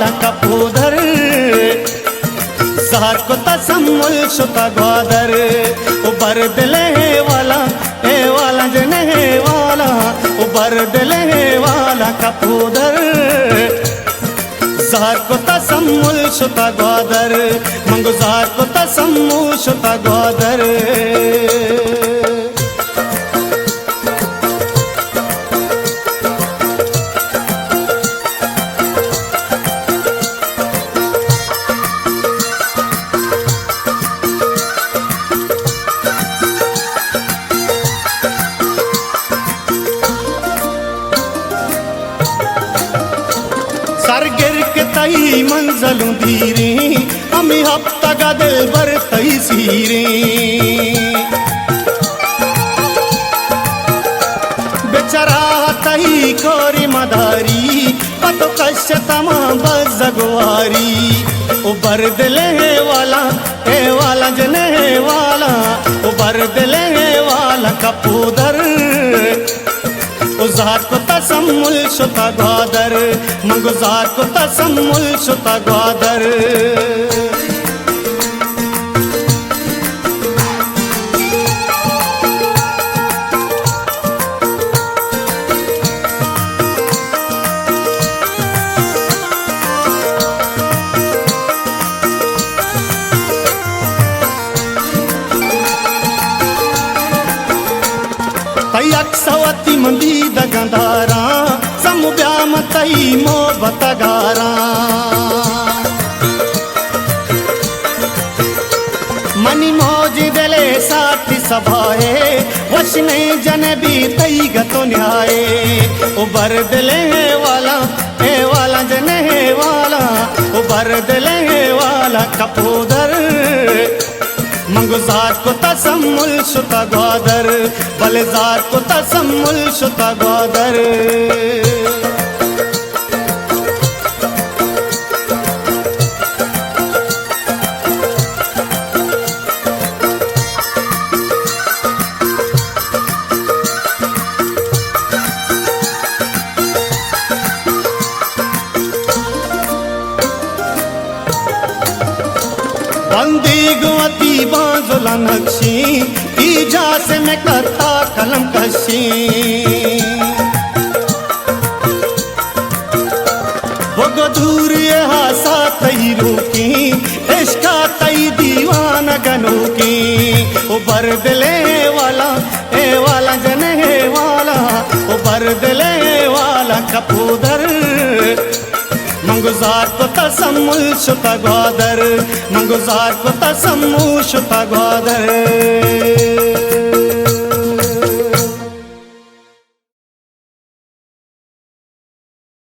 वाला कपूधर जार को तसम्मुल शुता ग्वादर उबर दिले वाला जने वाला उबर दिले वाला कपूधर जार को तसम्मुल शुता ग्वादर मंगो जार को तसम्मुल शुता ग्वादर तई मंजलू धीरे अमी हफ्ता का दिल भर तई सीरे बेचारा तई कोरी मदारी पतो कश तमा बजगवारी उबर दिले वाला जने वाला उबर दिले वाला कपूधर जार को तसम्मुल शुता ग्वादर मंगो जार को तसम्मुल शुता ग्वादर तई अक्सवती मंदी दगंदारा समुब्याम तई मोहब्बत गारा मनी मौज दले साथी सभाए वश नहीं जने भी तई गतो न्याय उबर दिले वाला जने वाला उबर दिले वाला कपूधर मंगो जार को तसम्मुल शुता ग्वादर भले जार को तसम्मुल शुता ग्वादर बंदी गुवती बाजुला नक्शी ईजा से मैं करता कलम कशी वो दूर हासा तई रूकी इश्का तई दीवाना गनू की उबर दिले वाला जने वाला उबर दिले वाला कपूधर मंगो जार को तसम्मुल शुता ग्वादर मंगो जार को तसम्मुल शुता ग्वादर